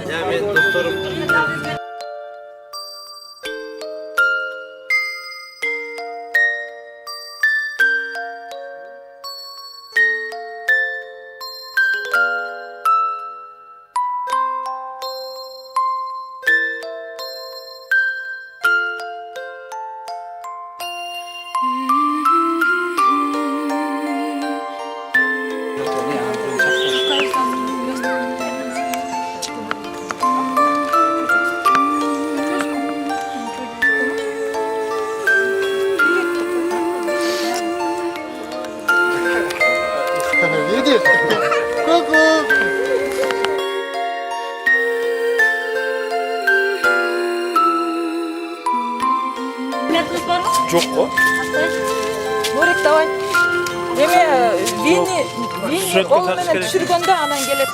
Ya men doktorum. Видишь? Ку-ку. Жоқ қой. Борек давай. Деме вини ол менен түшүргөндө анан келет.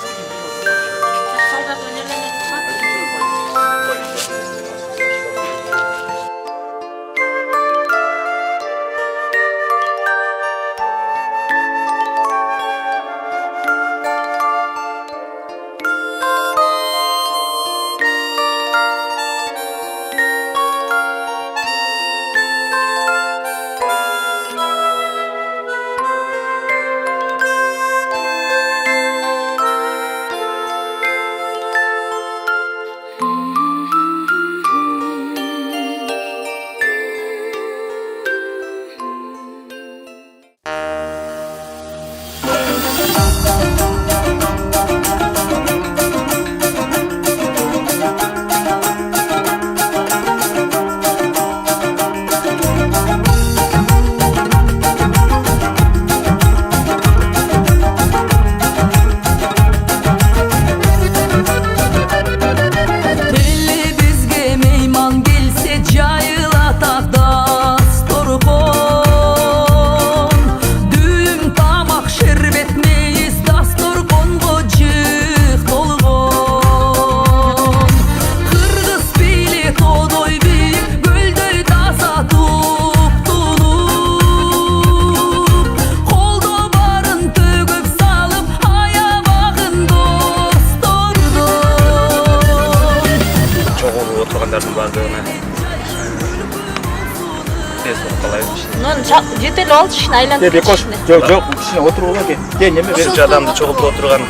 Жетелі ал, ішін айландырып ішіне. Жоқ, ішіне отыру ола ке. Неме беріп адамды çoğulтып отырған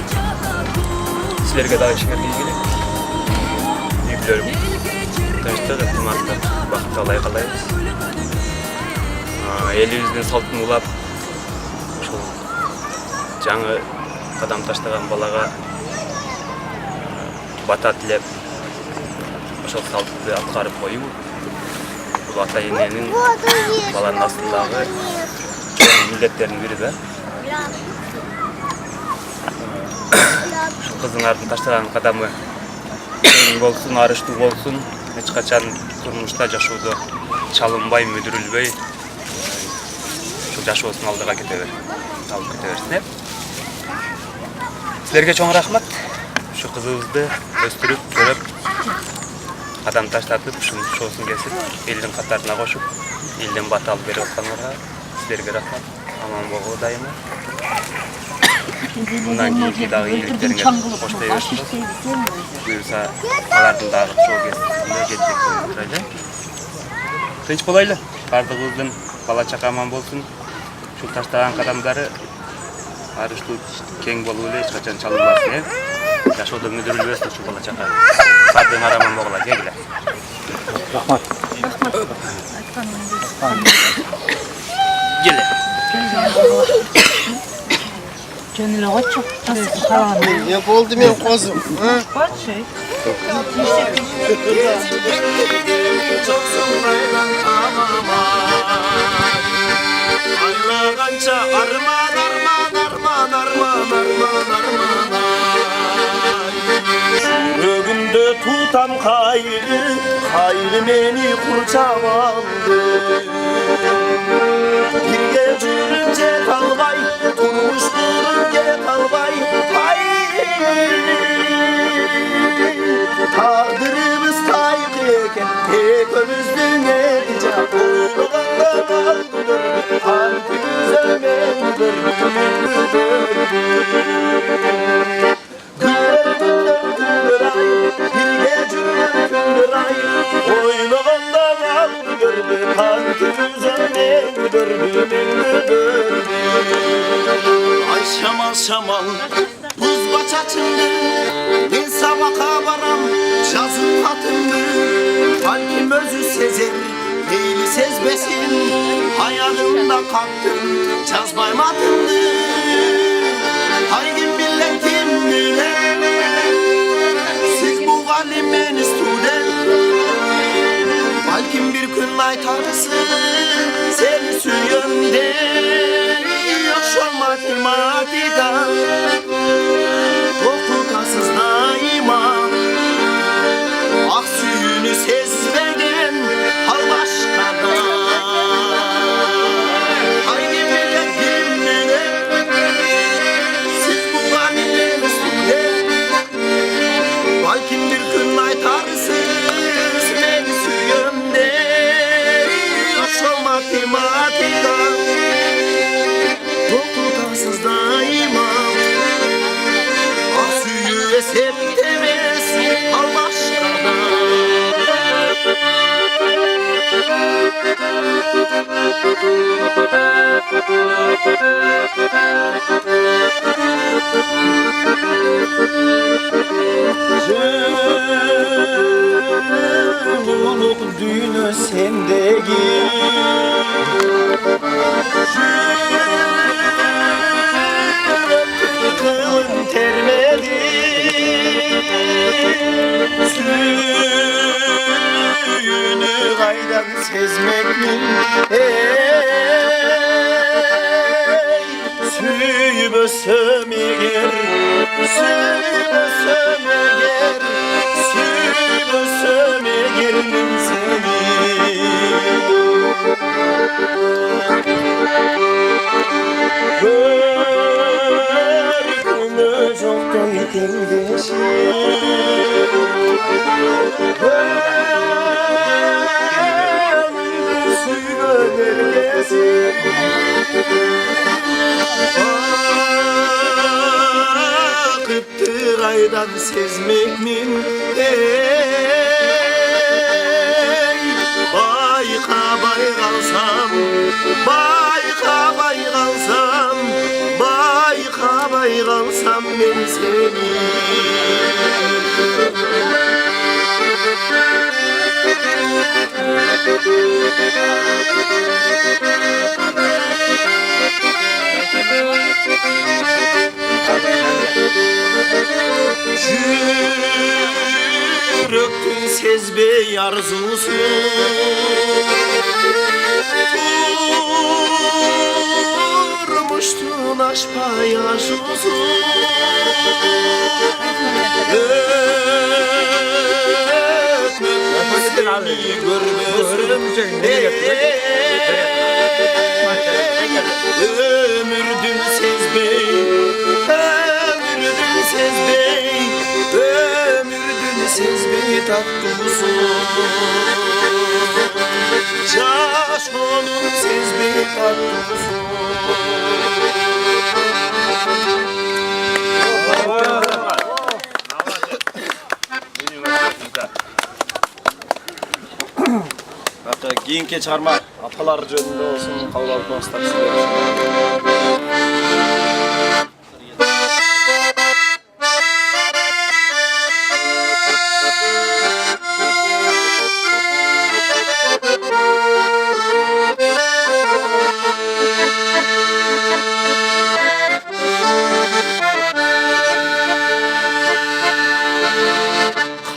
сілерге дағы ішіңерге келек. Үйілерім. Тәжді қымақтап бақытты алай қалайбыз. Еліміздің салтын ұлап, жаңы қадам таштаған балаға бата тілеп, салтты атқарып қойу. Бұл ата-ененің баланың астындағы милletтердің бірі да. Қыздың таштаған қадамы тең болсын, арыштуу болсын, ешқачан тұрмышта жашоодо чалынбай, мүдүрүлбөй, жашоосун алдыга кете берсин. Силерге чоң рахмат. Şu kızımızды өстүрүп, көрөп, адам таштатып, шоусын кесіп, елдің қатарына қошып, елден бата алып беріп отқанларға сіздерге рахмат. Аман болу дайыма. Bundan кейінгі дағы еліктеріңе қоштай өрсіңіз. Бұйырса, қалардың дағы шоу кесіп, жетпек қойылды. Тынч болайлы. Бардығыздың бала чақа аман болсын. Şu таштаған қадамдары арыштуу кең болуы ешқачан чалынбасын. Жашоодо мүдүрүлбөсүн ушу бала чака. Бардыгың араман болгула, кегиле. Рахмат. Келе. Жөнүлө койчу. Караган. Не болду мен козум? Койчу. Aylagança arman arman arman arman arman arman Bugünde tutam hayrı meni kurçam aldı Birge жүрünce kalbay, turmuş durunca kalbay Hayır Ay şamal şamal buz başaçındı, ben sabaka varam жазып katındı. Kalbim özü sezer, neyli sezmesin, hayalımda kalktım, жазбайmatındı. Haydi milletim güle, siz bu galimen student. Balkim bir gün aytarsın, seni suyumde. Akşam matematika okutasız daima. Ah suyunu sezmeden hal başkada. Haydi milletim güle, siz bu galimen student. Balkim bir gün aytarsınız beni suyumde. Akşam matematika okutasız daima. Ah suyu esep demez al başkada. Cıvılık düğünü sendeki, kılın termedi, suyunu kaydan sezmekmin. Suyu bösem eğer, suyu bösem eğer, suyu bösem eğer seni. Görkümü çoktan tengdeşir, suyuna neredesin? Akıttı kaydan sezmekmin. Bayka bay kalsam, bayka bay kalsam, bayka bay kalsam ben seni. Yürektün sezbey arzusu, vurmuştun aşk paylaşusu. Seni ömürdün sezbey, ömürdün sezbey, ömürdün sezbey tatlısı. Caş onun sezbey tatlısı. Keyinki çıkarma atalar jönünde olsun, kavlalı dostlar sizler.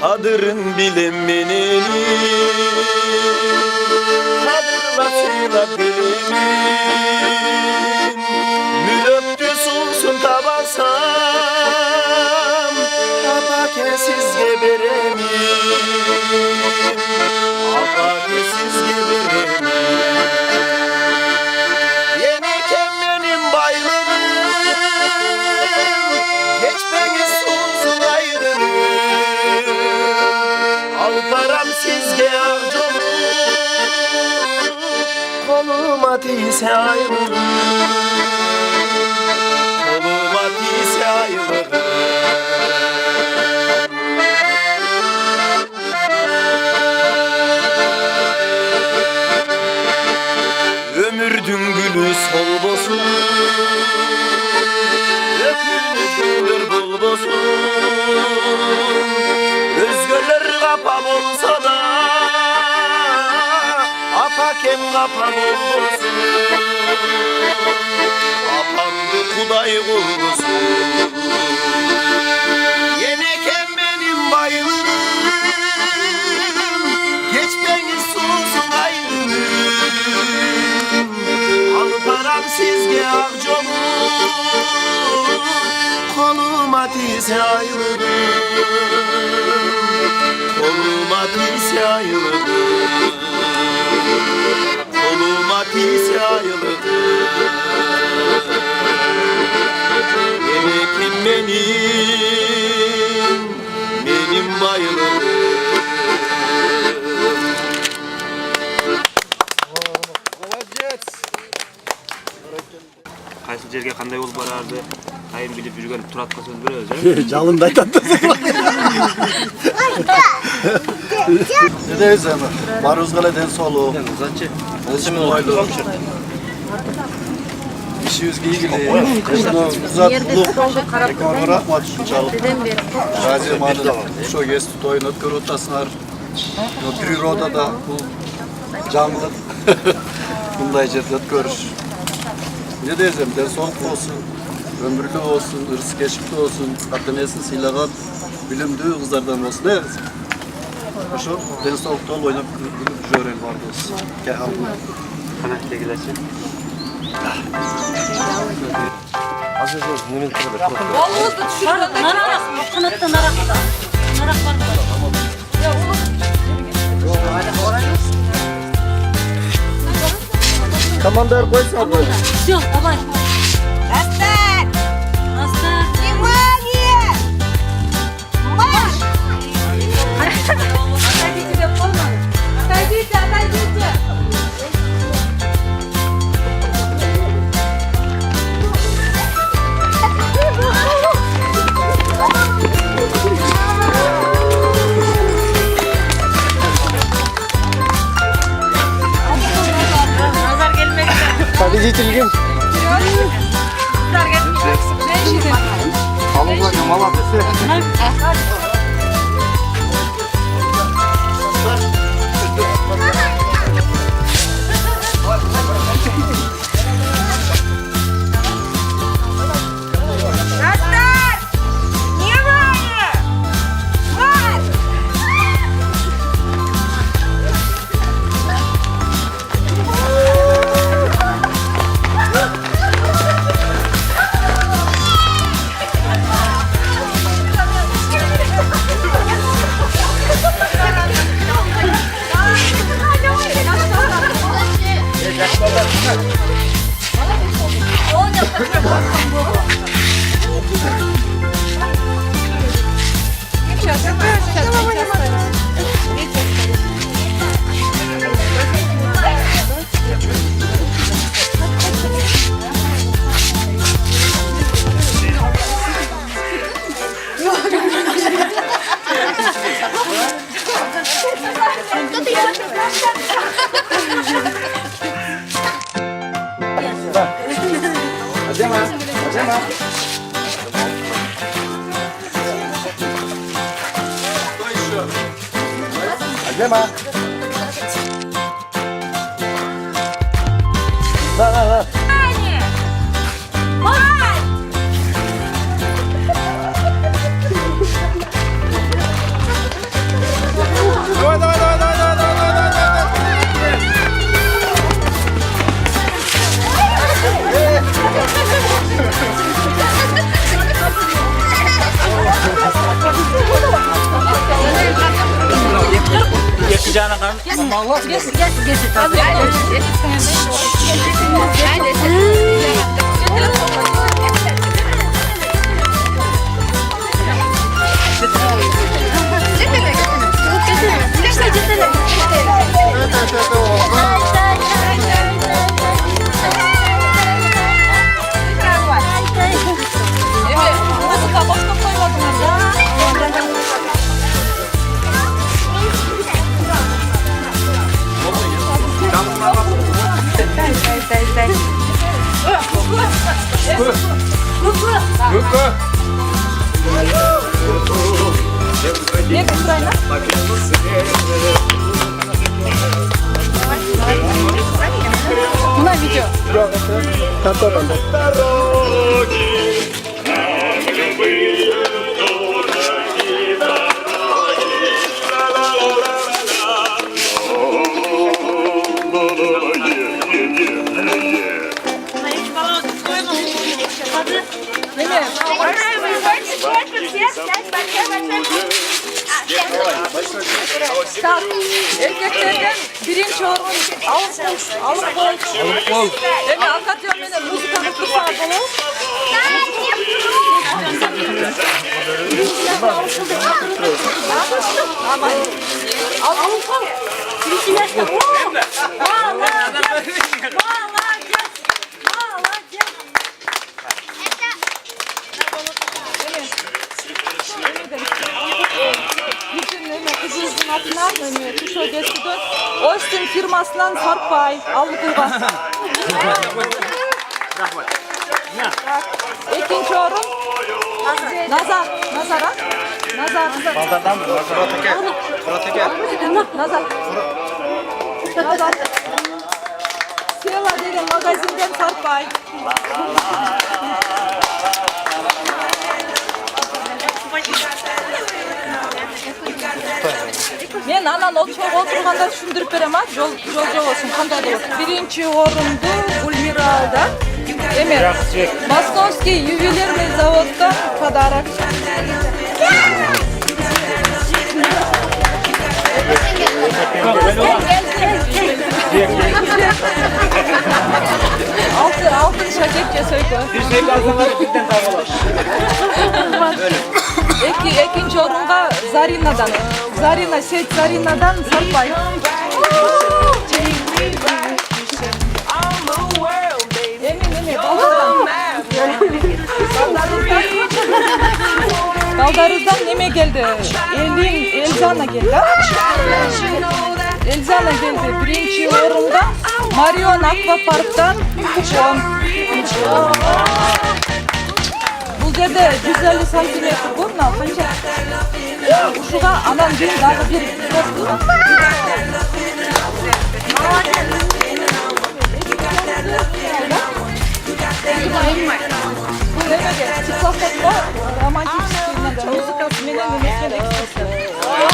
Kadırın bilinmenin, kadırlasıyla dilimin, mülöptüs olsun tabansam, apakesiz geberemin, apakesiz geberemin. Yeniyken benim baylığım, geçmeniz sonsuz ayrılığım. Alparam sizge ağacım, koluma değse ayrılığım. Ökünüzdür bulbusun Özgürler kapa bolsa da Apakem kapa bolsun Apamdı kuday kulbusun Yenekem benim bayılırım Geç beni susuz ayrılırım Halı param sizge akçolum Koluma diz yayılırım Koluma diz yayılırım Koluma diz yayılırım Yemekim benim bayılırım Qaysi yerga qanday bo'lib borardi, ayın bilib yurgan Turatqa so'z beramiz. Canım da tatlı. Ne deysen? Maruzgala den solu. Uzatçı. Olsun olaylı. İşi yüzge ilgili. Uzat bulup. Tekrar rahmat şunçalık. Gazi malı. Şu jest toyun ötkür otasınar. O prirodada bu canlı. Bunday jerde ötkürüş. Ne diyeceğim? Den soluk olsun. Ömürlü olsun, ırsı geçikli olsun, katınesin, silagat, bilimli kızlardan olsun, ne yarız? Şu deniz soğukta oynayıp jören vardı olsun. Gel alın. Qana tegilachi. Aziz olsun, nemin kırılır. Bolg'uzni tushirganda Narak, qanotda narakda. Narak var mı? Komandar koysa mı? Все, давай. Настар! Настар! Внимание! Марш! Отойдите, отойдите, отойдите! Nazar gelmekte. Победитель. Nazar gelmeyeceksin. Ne işi de? Alınla yamala dese. Nazar! Внимание! Марш! Acema. La. Nek Ukraina? Muna video. Так, erkeklerden birinci orun alıp bol. Demi akordeon menen muzikаны kırsağı bolu. Alıp bol. Kızınızın atına Tuşo Gesti'den Austin firmasından Sarpay Allıkılba. İkinci orun Nazar. Baldardan mı? Nazar. Seva degan magazinden Sarpay. Men анан отурганда түшүндүрүп берем а, жол болсун, кандай болот. Биринчи орунду Гульмира алды. Эме Московский ювелирный заводдон подарок. Алтын шакетке сөйкө. Экинчи орунга Заринa'dan. Сеть Заринa'dan Sarpay. Эми Балдарыздан неме келди? Эльзана келди. Биринчи орунга Марион Аквапарктан купон. Бул жерде 150 сантиметр бул, мына канча? Ушуга анан кийин дагы бир бул эмеге циклофонго романтический музыкасы менен эмесмен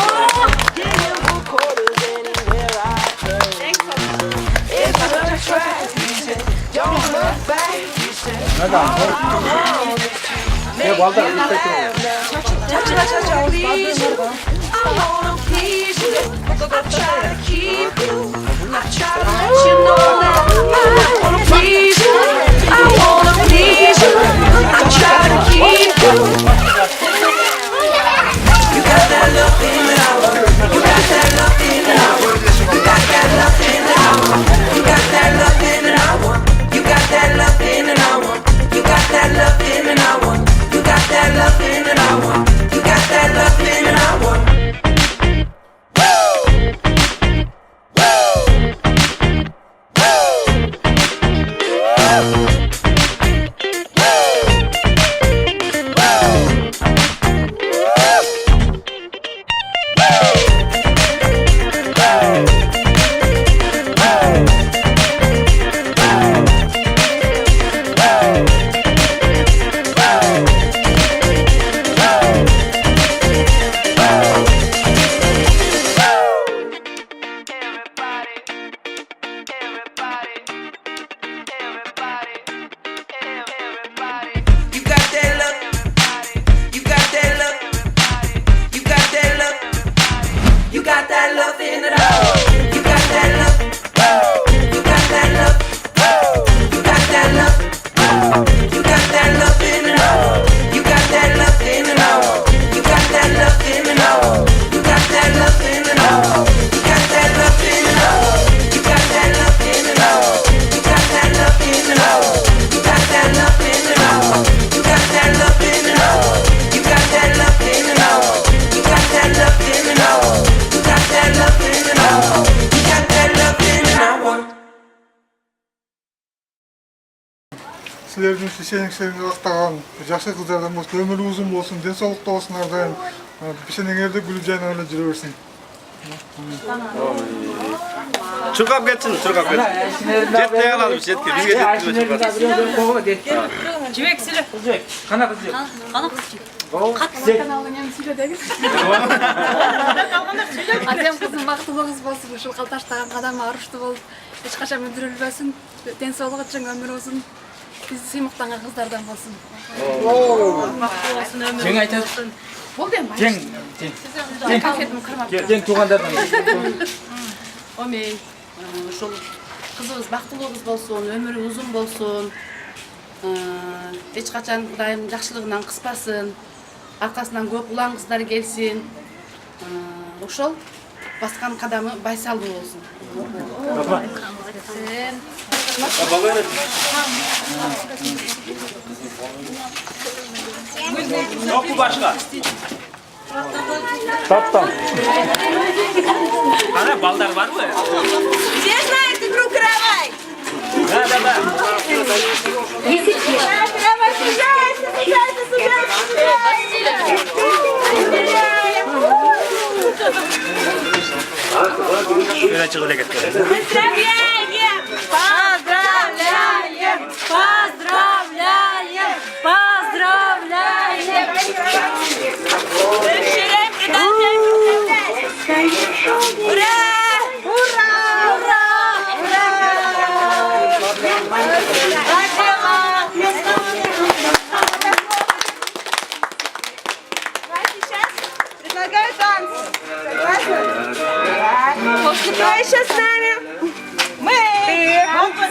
силердин ишеничтериңиз актаган жакшы кыздардан болсун, өмүрү узун болсун, ден соолукта болсун ар дайым. Бишенеңерде күлүп жайнап эле жүрө берсин. Чуркап кетсин, чуркап кетсин. Жетпей калады, жетке. Бизге жетпей чуркап. Жибек силе. Qana qiz yo'q. Атем кызым бактылуу кыз болсун, ушул калташтаган кадамы аруштуу болуп, эч качан мүдүрүлбөсүн, ден соолугу үчүн өмүр узун, биз сыймыктанган кыздардан болсун. Жең айтат. Болду эми. Жең. Жең туугандардан. Омей, ошол кызыбыз бактылуу кыз болсун, өмүрү узун болсун. Эч качан Кудайым жакшылыгынан кыспасын. Аркасынан көп улан кыздар келсин. Ошол баскан кадамы байсалдуу болсун. Жокпу башка? Таптам. Кана балдар барбы? Все знают игру «Каравай». Да. Каравай, сужайся. Şöyle çıkıp getir. Поздравляем. Расширяем, продолжаем поздравлять. Ура! Предлагаю танцы. Согласны? Кто еще с нами? Мы.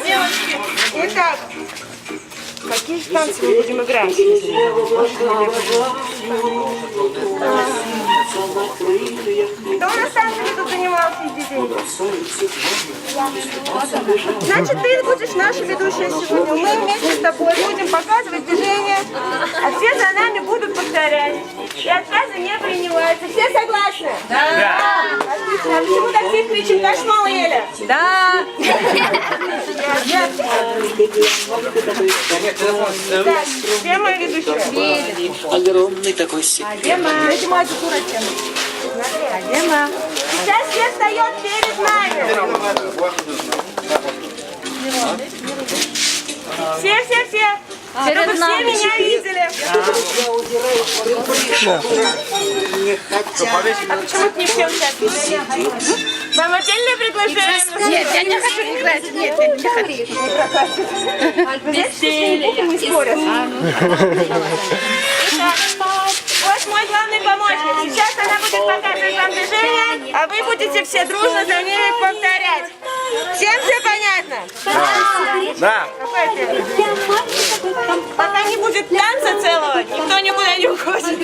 Девочки. Итак, какие же танцы мы будем играть? Кто у нас танцами тут занимался из детей? Значит, ты будешь наша ведущая сегодня. Мы вместе с тобой будем показывать движения, а все за нами будут повторять. И отказы не принимаются. Все согласны? Да. Отлично. А почему так все кричим? Наш мало ели? Да. Так, где моя ведущая? Огромный такой секрет. Где моя? Сейчас все встает перед нами. Все. Чтобы все меня видели. А почему ты не все участвуешь? Вам отдельное предложение? Нет, я не хочу играть. Нет, я не хочу. Здесь не спорят. Вот мой главный помощник. Сейчас она будет показывать вам движение, а вы будете все дружно за ней повторять. Всем все понятно? Да. Пока не будет танца целого, никто никуда не уходит.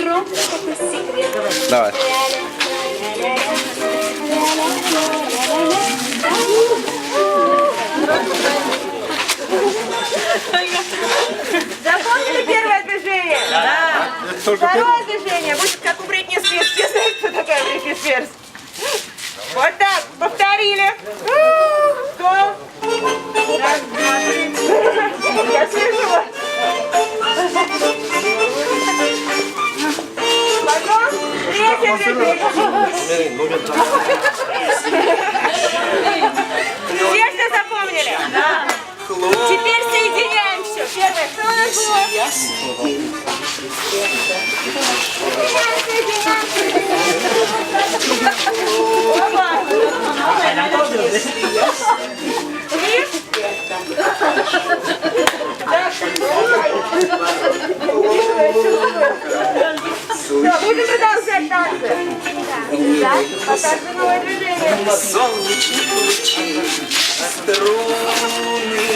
Давай. Запомнили первое движение? Да. Второе движение будет как у Бритни Спирс. Все знают, кто такая Бритни Спирс? Вот так. Повторили. Кто? Раз, два, три. Я слышу вас. Потом третье движение. Все запомнили? Да. Теперь соединяем все. Первое, что у нас было? Опа! Все, будем продолжать танцы. Да, покажи новое движение. Солнечные лучи, струны.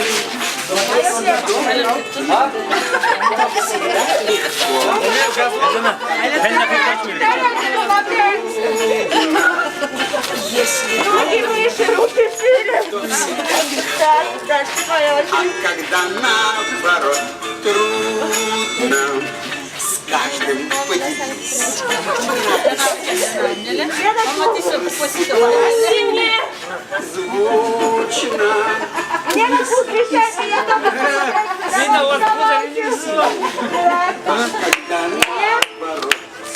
Руки выше, руки шире. Так, дальше твоя очередь. Когда наоборот трудно, с каждым поделись. Сильнее. Звучно.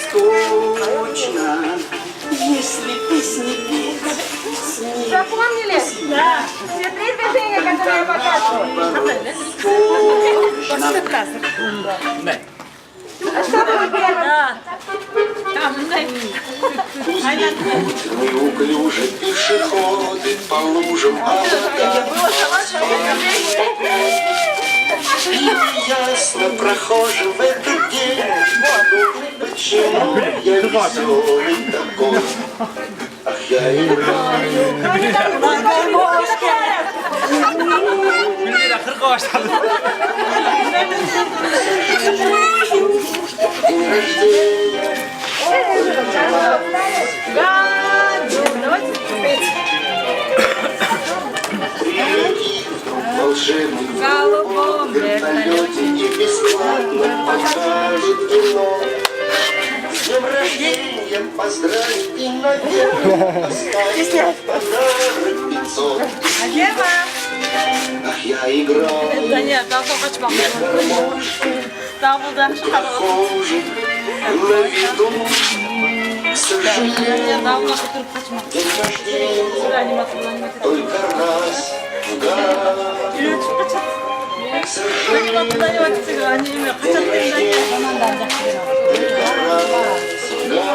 Скучно, если песни петь. Запомнили? Да. Все 3 движения, которые я показываю. А что было первое? Неуклюже пешеходы по лужам, а и ясно прохожим в этот день, почему я веселый такой. Ах, я играю. Волшебник в вертолете и бесплатно покажет кино. С днем рождения поздравить и наверное оставить подарок 500. Ах, я играл. Да нет, давно kaçmak. İstanbul'da Прохожим на виду. К сожалению, давно oturup kaçmak. день рождения только раз в год. К сожалению, Kapıdan vakit çıkıyor. Annemle kaçak только раз в год.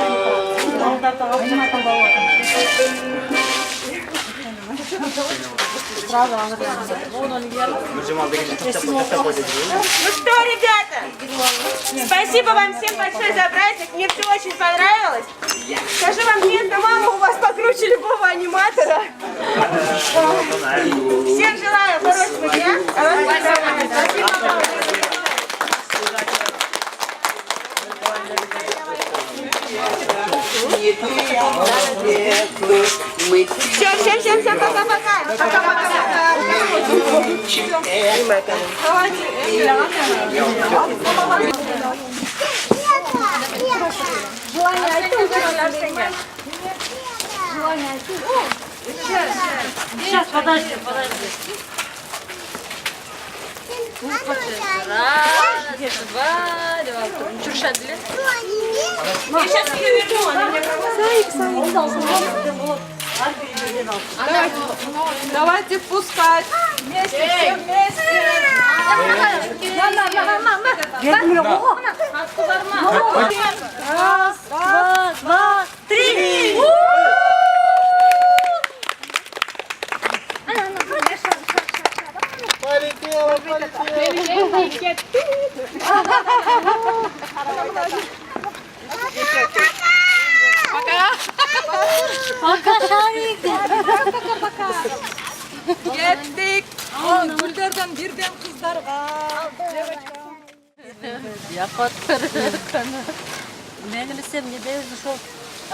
Ну что, ребята, спасибо вам всем большое за праздник, мне все очень понравилось. Скажу вам честно, мама у вас покруче любого аниматора. Всем желаю хорошего дня. Спасибо вам. Всем пока-пока. Пока-пока. Сейчас, подожди. Раз, два, Чуршадли. Я сейчас ее верну, она мне Давайте впускать. Вместе, все вместе. Раз, два, три. Пока, Шарик. Kettik. Gülderden birden kızlarga. Benim isem ne de şu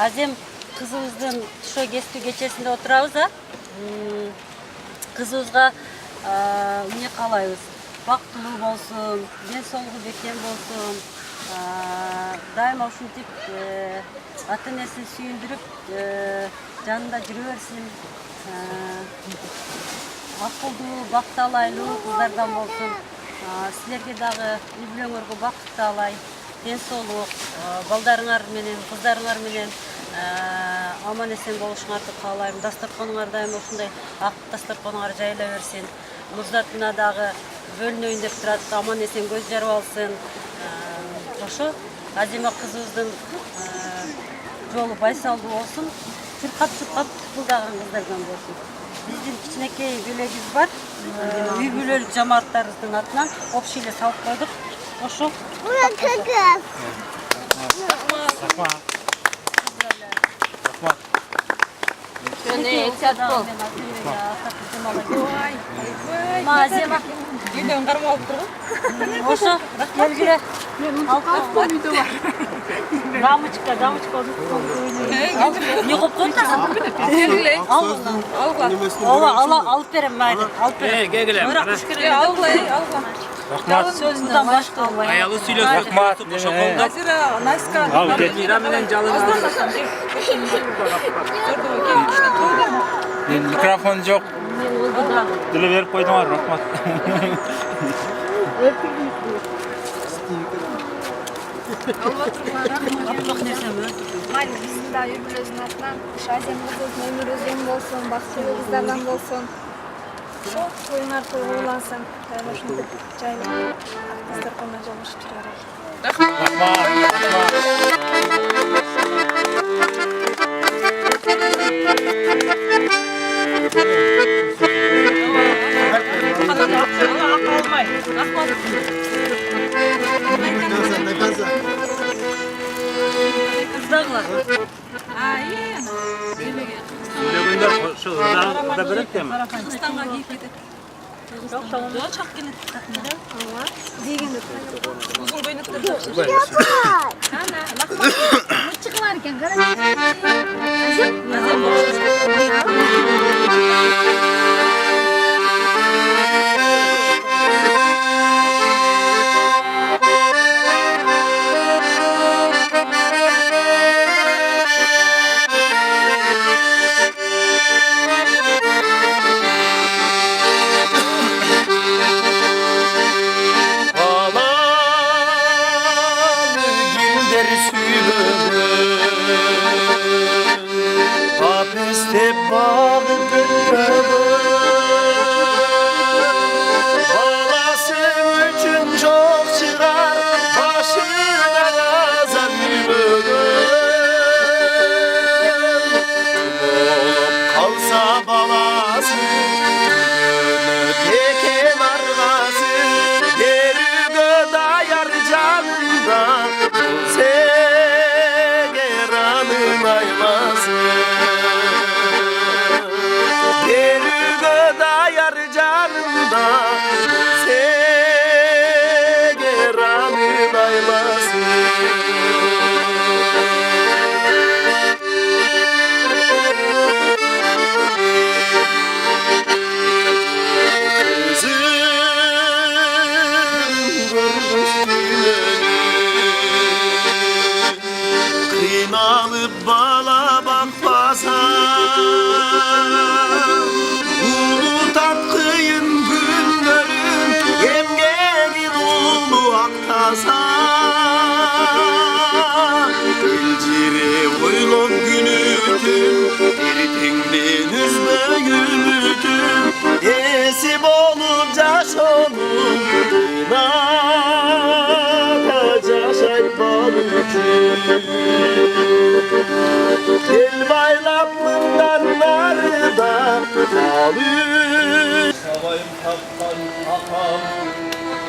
Azem kızımızın şu geçti geçesinde oturabız da kızımızga ne kalayız? Baqtılуу болсун, ден соолугу бекем болсун. Дайыма ушинтип ата энесин сүйүндүрүп жанында жүрө берсин. Акылдуу, бакталайлуу кыздардан болсун. Силерге дагы үй-бүлөңөргө бакыт таалай, ден соолук, балдарыңар менен, кыздарыңар менен аман эсен болушуңарды каалайм. Дасторконуңар дайыма ушундай ак дасторконуңар жайыла берсин. Муздатына дагы бөлүнөйүн деп турат, аман эсен көз жарып алсын. Ошо Азима кызыбыздын жолу байсалдуу болсун, чуркап тыпылдаган кыздардан болсун. Биздин кичинекей белегибиз бар, үй бүлөлүк жамааттарыбыздын атынан общий эле салып койдук. Ошо. Азима Үйдөн кармап алып тургун. Ошо келгиле. Дамочка. Не кылып койдуңар? Келгиле. Алып берем, майли. Алып берем. Келгиле. Алгылай. Рахмат. Сөзүндөн башка албай. Аялы сүйлөп рахмат. Ошо колдоп. Азира, Наська. Мира менен жалын. Микрофон жок. мен oldu dagı. Dile verip koydum var, rahmat. Çok nersem Mayli bizim de ömrümüzün atından Şazemimiz olsun, ömrümüzün olsun, bakçılı kızlardan olsun. Çok toyunlar toyulansın. Şunu cayla kızlar konuda çalışıp çırarak. Kızdağlar. Gönder şu da börek de mi? Kırgızстанга кийип кетет. Жок, чак келет. Дегенде Узун көйнөктөр жакшы. çıkılar iken kara. Kıynalıp bala bakmasa Ulu tatkıyın günlerin Yemgenin oğlu aktasa İlciri oylum günütün Eritindin üzme gülütün Esip olup caş olup Caşayt balıcı El baylap mındanlarda Alır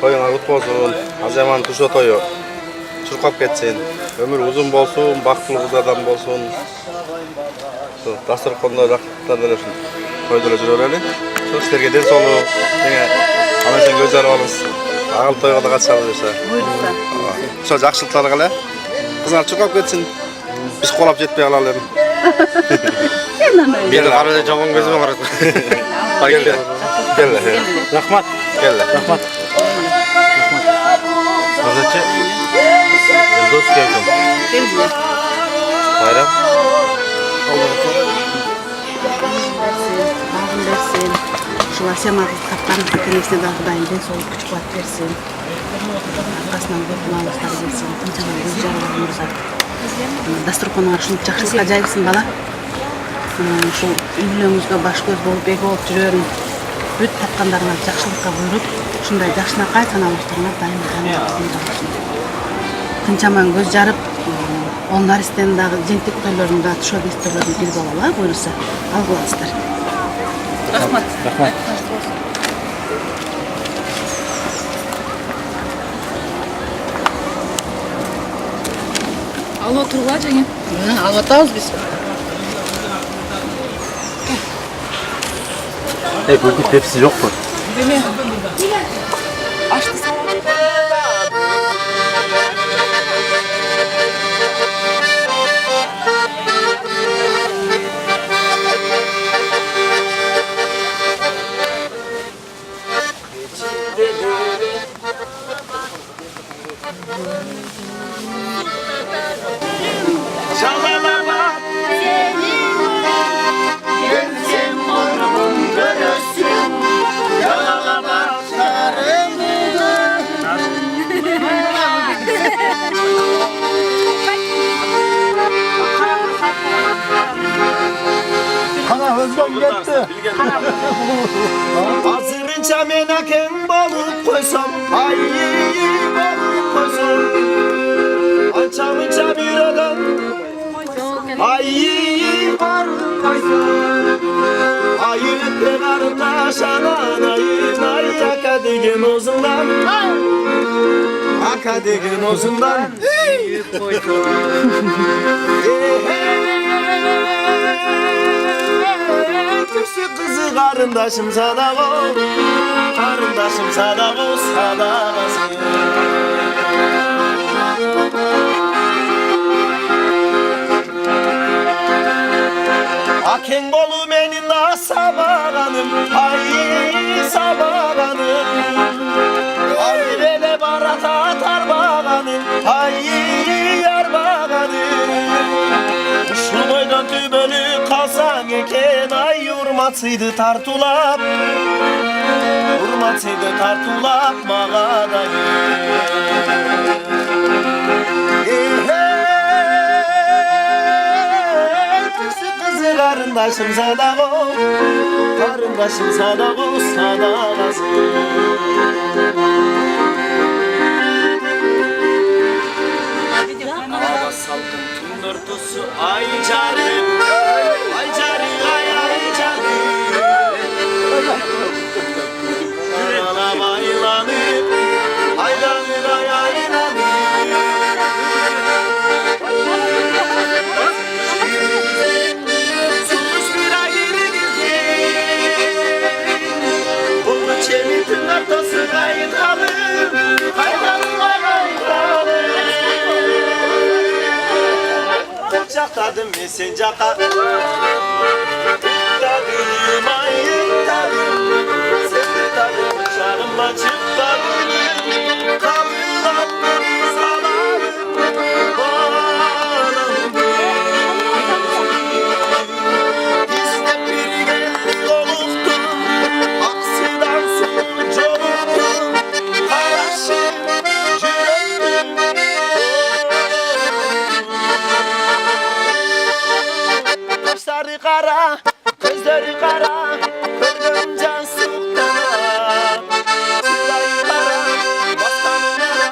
Toyuңa kut bolsun, Azeman tuşo toyu. Çurkap ketsin. Ömür uzun bolsun, baktılы kızlardan bolsun. Şu dasturkonda rakıtlarda ölsün. Toyda жүрө bereli. Şu sizlerge den soğuluğu. Yine Amasen göz jarып alыңыз. Ağıl toyga da katışalım dese. Buyursa. Şu jakşılıklar kala. Kızlar çurkap ketsin. Biz kolap jetpey alalım. Bir de arada camın gözüme var. Gel. Gel. Rahmat. Gel. Rahmat. Hazırçı. Dost geldim. Bayram. Bağın versin. Şula semağı kaptan hakkınızda da Kudayım den sol güç kuvvet versin. Arkasından kurtulağınızlar gelsin. Tınçaman göz jarılarımızda. Dasturkonlar şunu жақшылыққа жайылсын бала. Şu үйлеріңізге баш көз болып, бек болып жүрерін. Бүт тапқандарыңа жақшылыққа бұйырып, шындай жақшынақай саналықтарына дайын болсын. Тынчаман көз жарып, ол наристен дағы жентек тойларында тұша бестірлерін ел болала бұйырса, алғыласыздар. Рахмат. Rahmat. Алло, турға жеңе. Алатауыз біз. Bugün tepsi yok mu? Деме. Ашты сала. Çalalama Gelsin varımın görürsün Ana özgün gitti. Hazırınca menaken balık koysam, ay balık koysam. Ança bir adam, ay balık koysam. Ayılıp penarında şananayın, ay akadegen ozundan. Akadegen ozundan. Küçük kızı karındaşım sana ol, karındaşım sana ol, sana olsun. Aken bolu benim da sabağanım, ay sabağanım. Ay bele barata atar bağanım, ay yar bağanım. Şu boydan tübölü kalsan eken, ay yurmatsıydı tartulap. Yurmatsıydı tartulap mağadayım. Karındaşım sana ol, karındaşım sana ol, sana lazım. Hava salkın tündürtüsü ay canım, ay canım, ay canım. Yürana baylanır, aylanır, aylanır. Çevitin ortası kayıtalım, kayıtalım. Cakadım sen caka, tadım ayın tadım, sen tadım çağırma çıktadım, kapıdan salarım, bağlanım. İste bir geldi oluktu, aksıdan su çoluktu, karaşım cüröktüm. Kaşları kara, gözleri kara, gördüm can sıktana. Çıtayı kara, baskanı kara,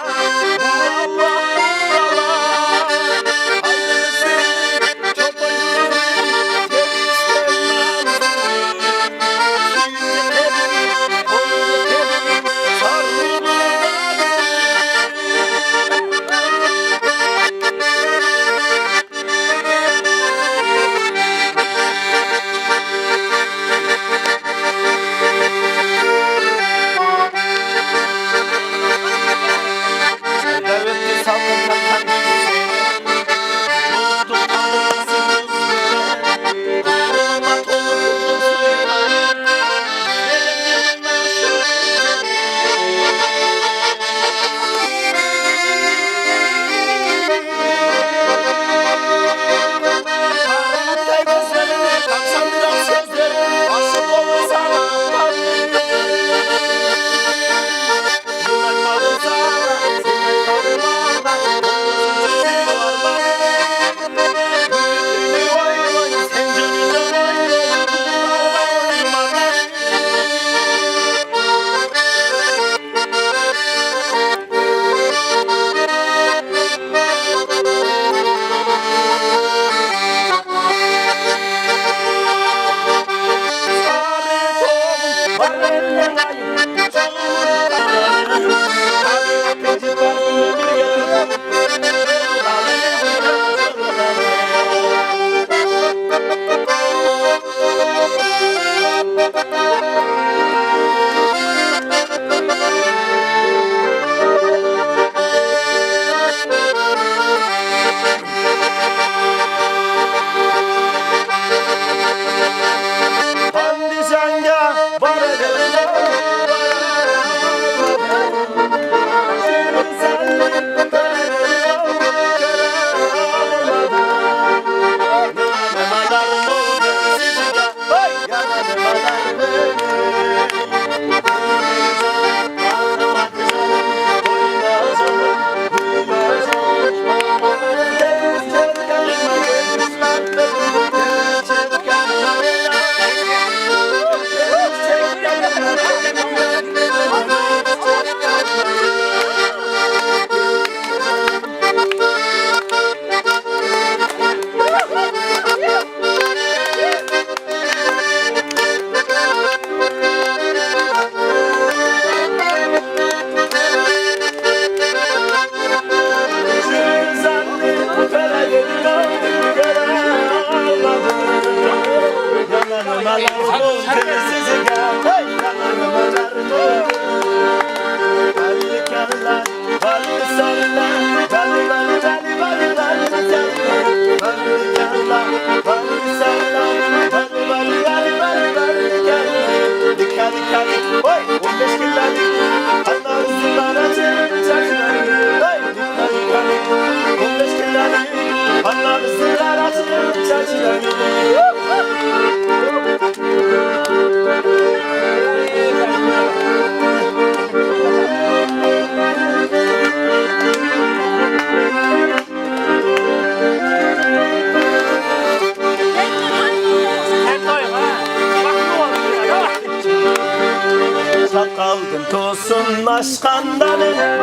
aşkandan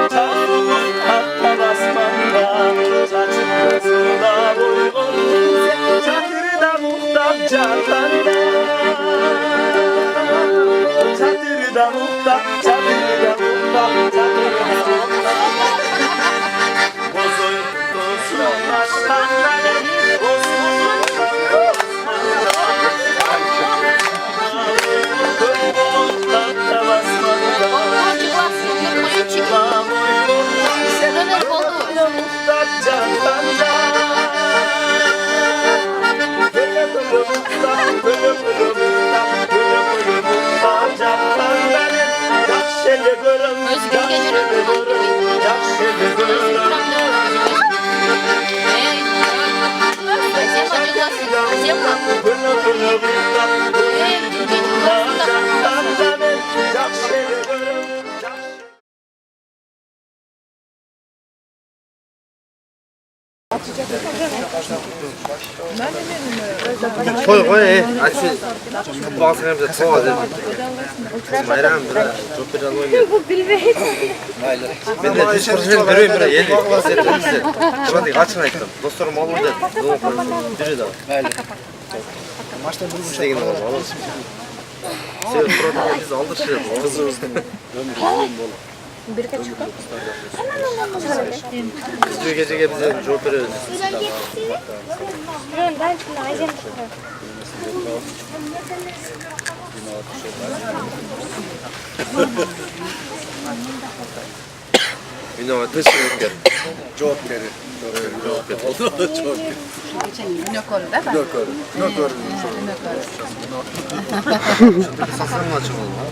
çarpıp hatta basmanda çatırda uygun çatırda muhtar çatanda çatırda muhtar çatırda muhtar çatırda muhtar bozuk dostum aşkandan Koy koy açı bazı hem de çoğu dedi. Bayram bira çok bir almayı. Bu bilmeyiz. Ben de 100% veriyorum bira yeni. Size. Hadi açın aytım. Dostlarım olur dedi. Dürü de. Öyle. Maçta bir şey gibi oldu. Sen burada biz aldırışıyor. Kızımızdan. Bir kaç çıktı? Biz gece bize cevap veriyoruz. Ben şimdi Ayşe'm çıktı. Bilmiyorum, teşekkür ederim. Cevap verir. Oldu da çok. Nökörü değil mi? Nökör. Sasının açık oldu.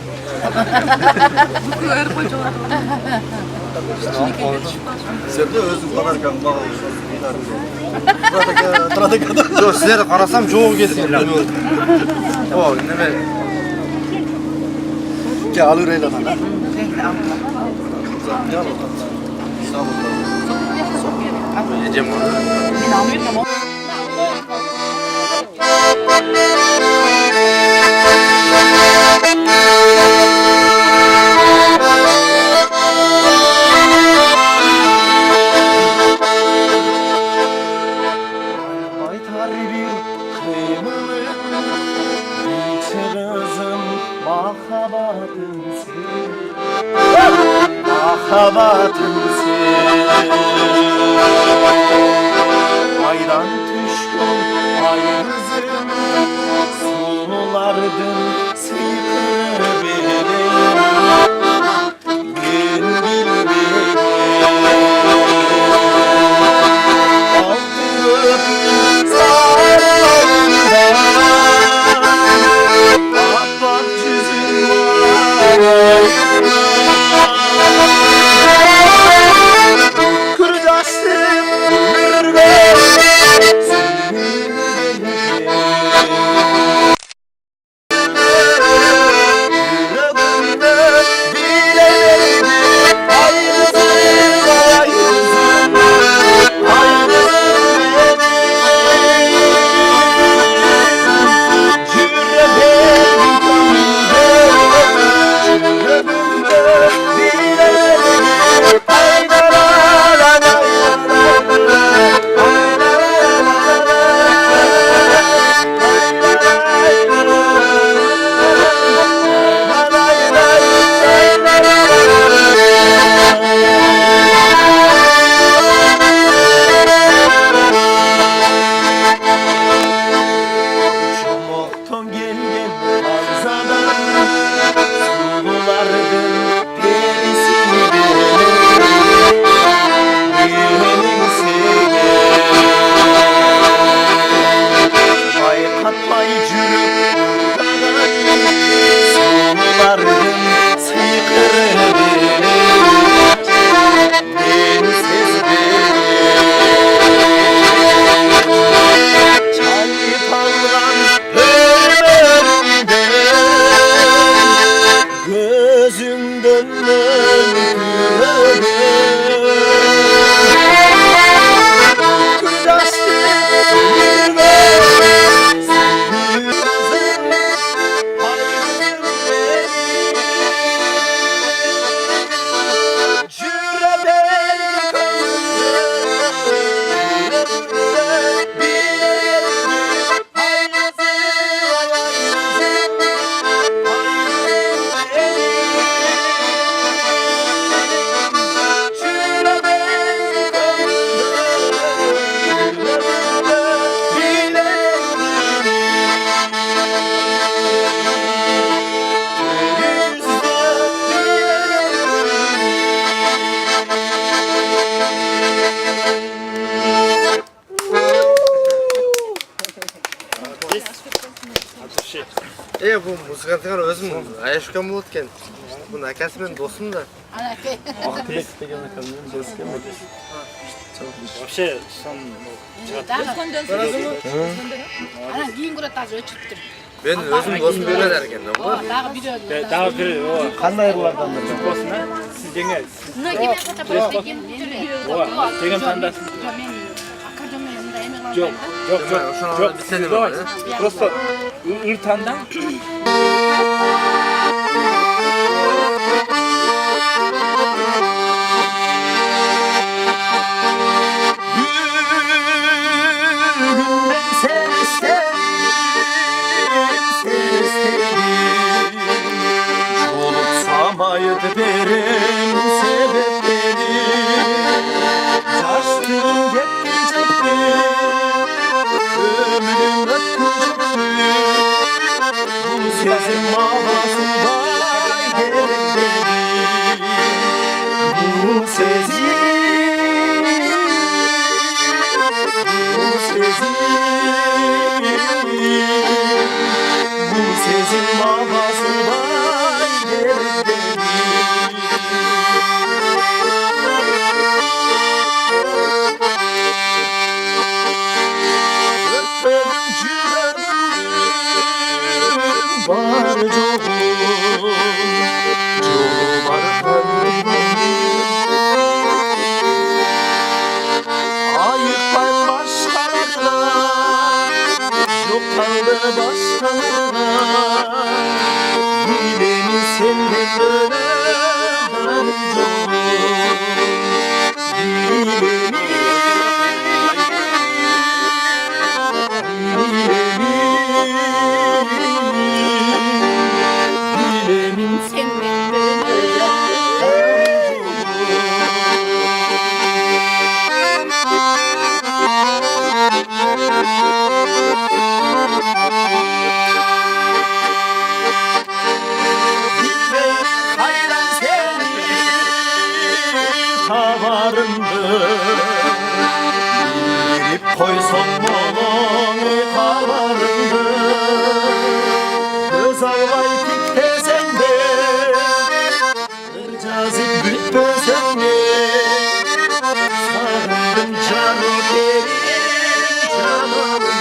Sen de özün kadarken bağlıyorsun. Tradeka. Yok sizlere karasam çoğu kesin. O ne be? Ki alır eyle lan. Yiyeceğim onu. Aydan tüşkün ay kızım Bu musikantlar özüm Ayşkan bo'ldi ekan. Bunun akasi men do'stim da. Aqtibek degan akamning do'st ekan. Вообще, son Ana keyin ko'ratadi o'chirib. Ben özüm do'stim bo'lmalar ekan. Daha bir o qanday yillardan bo'lsin ha? Siz denga. Degan tandasin. Yok. Просто ırtandan Olup benim sebeplerim Caştım getirecektim Ömrüm ötecektim Bu sözüm mağazında gereklerim Bu sözüm mağazında var ayıklar başkalarına yok kaldı başkalarına bileni senden ölen bilenin senden Girip koysan malını kavarındı Göz ağlay diktesen de Cazip bütmesen de Sarıldım canı derin canımda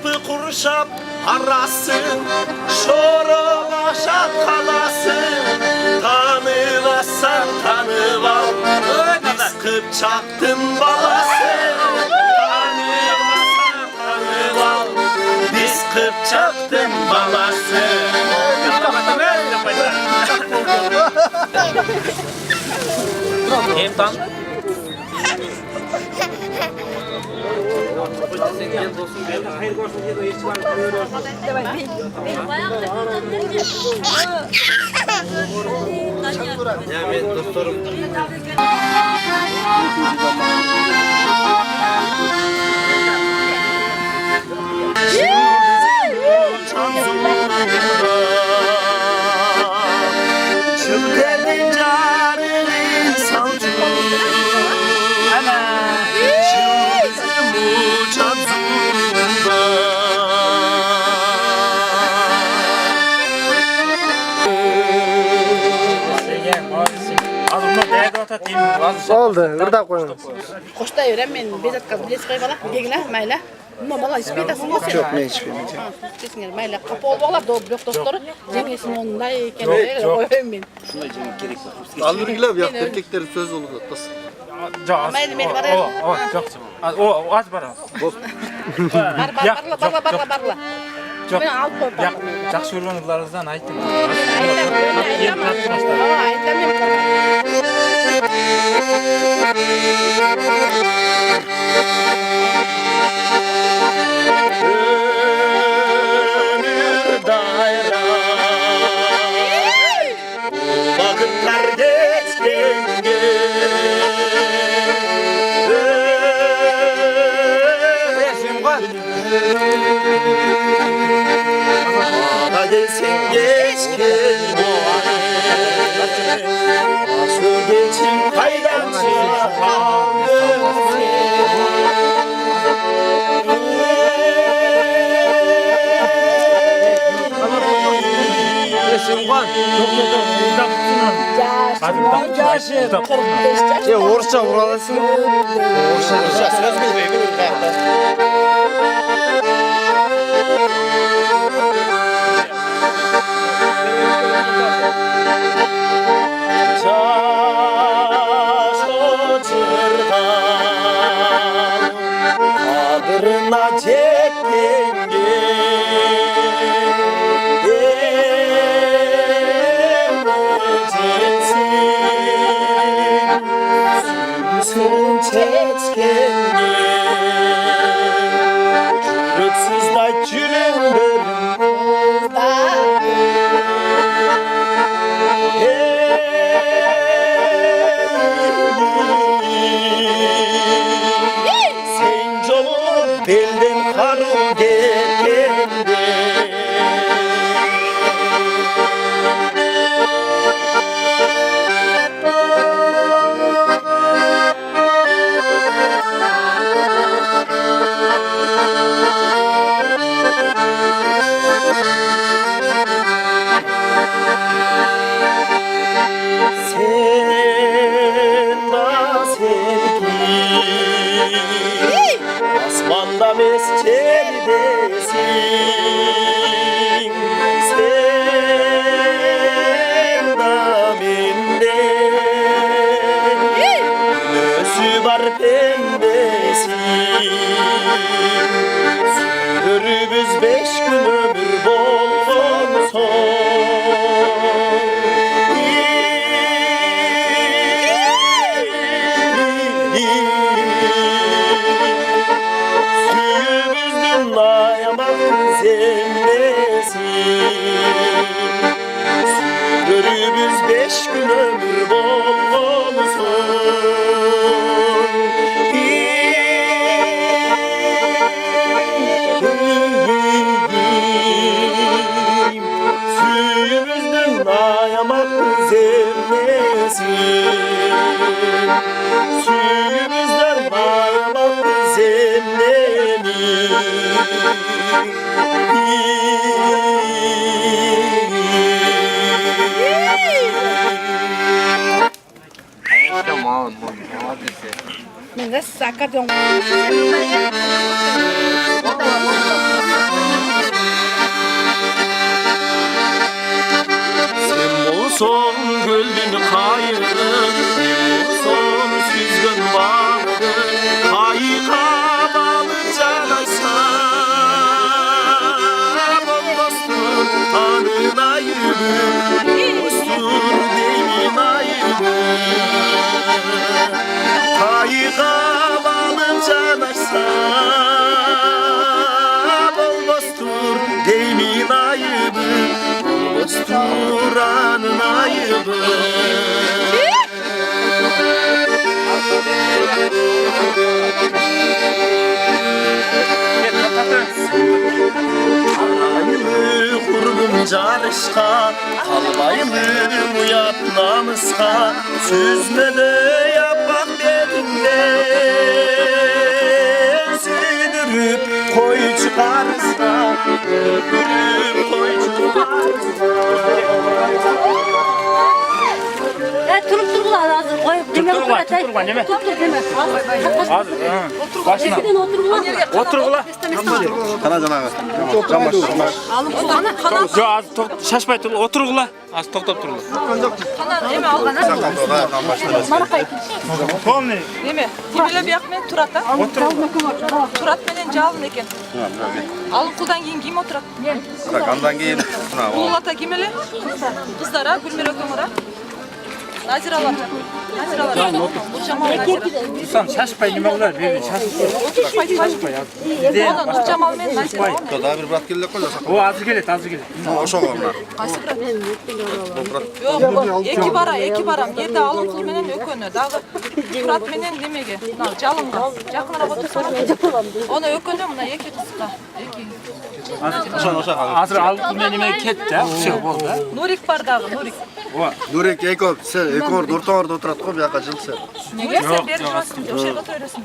Kırpı kurşap arasın, şoro başat kalasın. Tanıvazsan tanıval, biz Kıpçaktın balası. Tanıvazsan tanıval, biz Kıpçaktın balası. Hem tan. Ya men dostorum. Oldu, gırdak koyun. Koştayıverem men bezatka biles koybala. Gegina mayla. Mama bala ispeytaсын болса. Жоқ, мен ішпеймін. Түсіңер mayla қап болып алар жоқ достору. Жеңесин ондай екен қоймын мен. Al bilgiler ya erkeklerin söz olur atlasın. Жоқ. Mayli мен бара. Жоқ. О, аз барам. Барла. Жоқ. Мен алып қойып. Жақсы көрген қыздарыңыздан айттым. Vakitler geçkenge Bana gelsin geç gelme Şu geçim kaydan Орысша ураласың. Орысша сөз білмеймін. Kadırına çekenge Sürün çekenge Rıksız da cüründürüm Sen colu belden karı gelende Sen da sevgi Asmanda mescerdesin Sen da mende Gözü var pembesin Sürürüz 5 gün ömür bol son Suyumuzun dayamak zemlesin Sürürüz 5 gün ömür bol olsun Suyumuzun dayamak zemlesin Suyumuzdan dayamak zemlenin Men de sacar de un Kurbum carışqa, kalmaylı uyat namusqa, süzmede yapmak bedinde, süydürüp koy çıkarsa, süydürüp koy çıkarsa. Turup durgular hazır koyup deme Turgula neme? Hazır. Başına. Oturgula. Kana janağı. Cambaş. Yo az şaşpay tur. Oturgula. Az toktop turgula. Kanan eme algana. Tomni. Neme? Kimele bir yakmen Turat'a. Turat menen jalın eken. Alın kuldan keyin kim oturat? Bırak andan keyin. Ulata kimele? Kızdara, Gülmira Kömür'a. Naziralar. Naziralar. Sen şaşpay nime olar? Bir şaşpay. Onu Cemal men Naziralar. Daha bir bırak gelle koy. O az gelet, az gelet. Oşo onlar. Qaysı Yok, iki baram. Yerde alın kul menen ökönü. Dağı Turat menen nemege? Jalınga. Jakыныraak otursa. Onu ökönü mına eki kızga. Hazır alıp neme ketdi. Все oldu. Nurik бар дағы, Nurik. Nurek Ekor, sen Ekor ortalarda oturadi qo'y, bu yoqqa jilsa. Nega sen berib jurasың? O'sha yerga o'tiraverasың.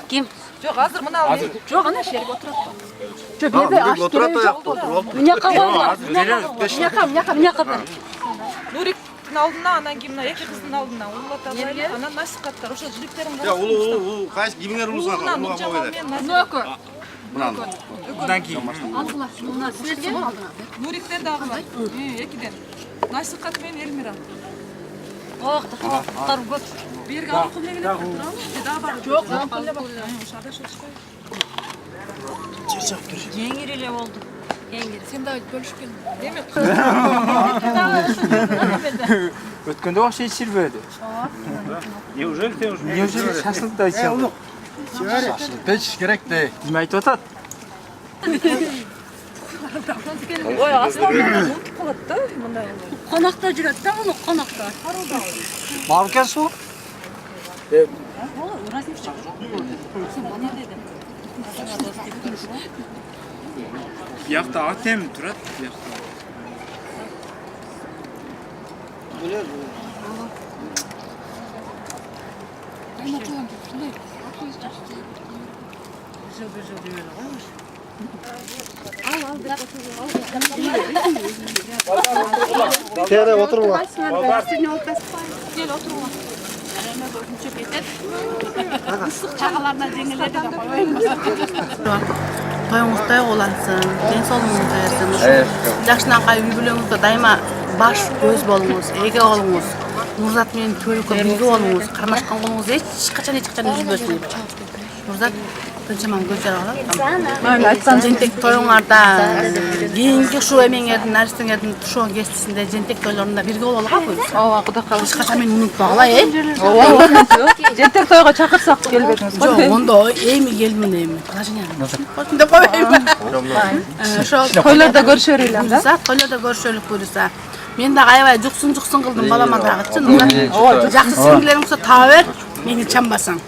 Kim? Yo'q, hozir mana al. Yo'q, ana shu yerga o'tiradi. Yo'q, bu yerga o'tiradi, yoqda o'tirib. Bunaqa bir. Nuriktің алдына, анан кейін мына екі қыздың алдына улатады, анан насихаттар, ошо жүректерің Ya ulu qaysi gibingер ulsa qo'yga qo'yadi. Bundan. Bundan keyin. Nuриктер дагы бар. Экиден. Насихат менен Элмира. Оқтар көп. Берге алып кылып келет турабы? Да бар. Жок, кылып бар. Ошада шошкой. Жеңир эле болду. Жеңир. Сен да бөлүшкөн. Демек. Өткөндө окшой ичирбеді. Неужели шашлыкта ичеді? Şaşlıkta hiç gerek değil. Kim айтып атат? Ой, асландар мынтип калат да, мындай. Конакта жүрөт да, муну конакта. Бар экен суу. Бияқта ат эми турат, бияқта. Tere oturma. Gel oturma. Toyuңuzda oğlansın, dens olunuz versin. Yaşından kay үй-бүлөңүздө дайыма баш көз болуңуз, эге болуңуз. Нурзат менен Төлкө бирге болуңуз, кармашкан болуңуз эч качан үзбөсүн. Нурзат Тынчаман көздөр алат. Жентек тоюңарда кийинки ушу эмеңердин, нарсеңердин тушоо кестисинде жентек тойлорунда бирге бололу кабыз. Ооба, Кудай калыш. Эч качан мени унутпагыла, Жентек тойго чакырсак келбедиңиз го. Жок, ондо эми келмин эми. Калажын деп койбойм. Ошо Тойлордо көрүшөрүйлөр да. Тойлордо көрүшөлүк буюрса. Мен дагы аябай жуксун кылдым балама дагычы. Жакшы сиңдилериң болсо таба бер, мени чамбасаң.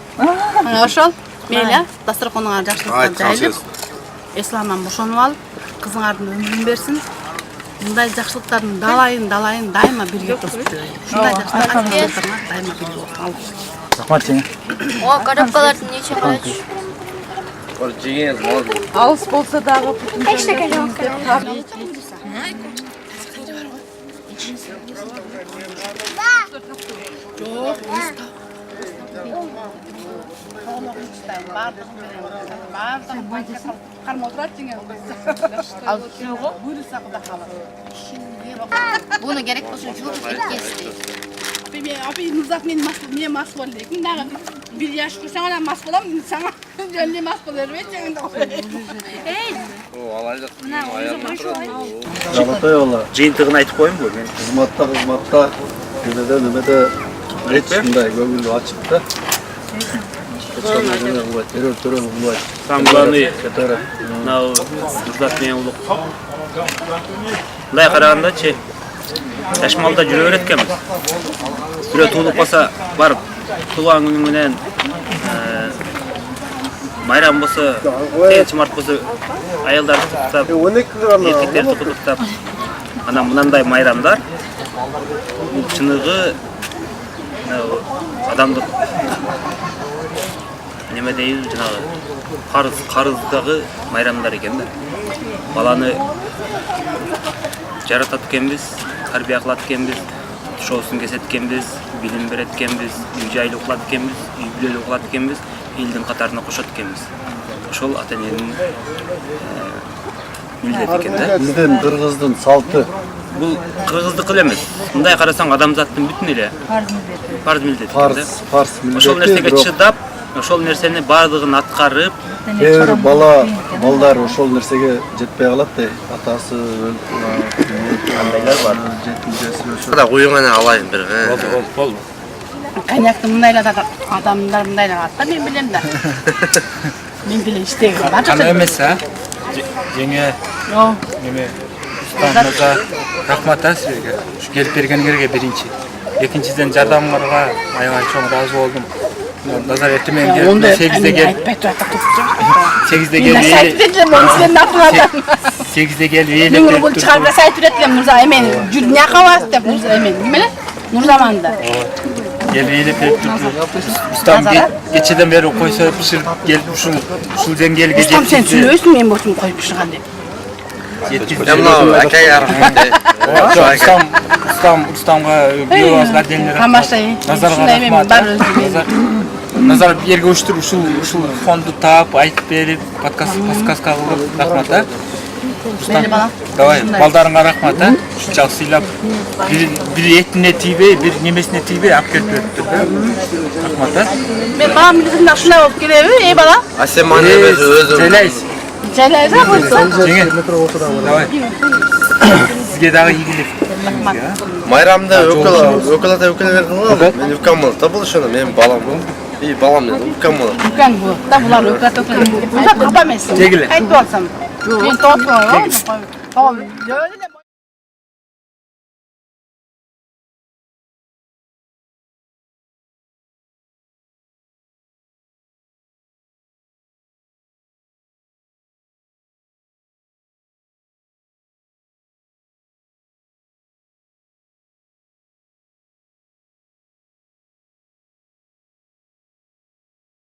Ошол мейли, дасторконуңар жакшылыктан жайылып, эсламан бошонуп алып, кызыңардын өмүрүн берсин. Мындай жакшылыктардын далайын дайыма бирге туруп жүрөйүн. Ушундай жакшылыктар дайыма бирге болуп. Рахмат сеңе. О, коробкалардын нече калачы? Бар жегениз мол. Алыс болса дагы бүтүн. Эчтеке жок. Bunu gerek olsun çok etkisi. Abi Nurзат мен мас бол дейін дағы бір яш көрсең ана мас боламын саңа жөнле мас бол бермейді жеңінде Жалатай ола. Жиынтығын айтып қойым ғой мен. Қызматта немеде рет ушундай көңүлдү ачып да. Терör булбайт. Самбаны мынау Нурзат менен улук. Мындай карагандачы Ташмалда жүрө берет экенбиз. Сүрө туулуп калса барып туулган күнүң менен майрам болсо, 8 болсо аялдар куттуктап, эркектерди куттуктап, анан мынандай майрамдар бул чыныгы адамдык неме дейбиз, жанагы карыздагы майрамдар экен да. Баланы жаратат экенбиз, тарбия кылат экенбиз, тушоосун кесет экенбиз, билим берет экенбиз, үй жайлуу кылат экенбиз, үй бүлөлүү кылат экенбиз, элдин катарына кошот экенбиз. Ошол ата эненин милдети экен да. Биздин кыргыздын салты. Бул кыргыздык эле эмес. Мындай карасаң адамзаттын бүтүн эле парз милдети экен да. Парз милдети. Ошол нерсеге чыдап, ошол нерсени баардыгын аткарып, Кээ балдар ошол нерсеге жетпей калат да, атасы кандайлар бар. Да куюңана алайын бир. Болду. Коньякты мындайлар адамдар мындайлар атта мен билем да. Мен билем иштеги бар. Кандай эмес, а? Жеңе. Неме? Устамызга рахмат сизге. Ушу келип бергениңерге биринчи. Экинчиден жардамыңарга аябай чоң ыраазы болдум. Назар этимен келип 8-де келип. 8-де келип. Мен бул чыгарып айтып берет Мурза эмен жүрүп няка бас деп Мурза эмен немеле? Нурзаманда. Келип элеп Устам кечеден бери койсо пиширип келип ушул деңгээлге жетти. Устам сен сүйлөйсүң мен болсом коюп пиширган деп. Устамга бирөөбүзгө отдельный рахмат. Назар жерге уштуруп ушул фонду таап, айтып берип, подсказка кылып рахмат а. Давай, балдарыңа рахмат а. Ушунчалык сыйлап, бир этине тийбей, бир немесине тийбей алып келип бериптир да. Рахмат а. Мен балам билгенден ушундай болуп келеби, эй бала? А сен маны эмес өзүң. Жайлайсыз. Жайлайсыз а? Жеңе. Давай. Сизге дагы ийгилик. Майрамда өкөлөтө кылган. Мен укаммын. Табыл ошону мен балам бул. И балам менен укаммын. Укам бул. Да булар өкөлөтө. Капа эмес. Жегиле. Айтып алсам. Мен топтум.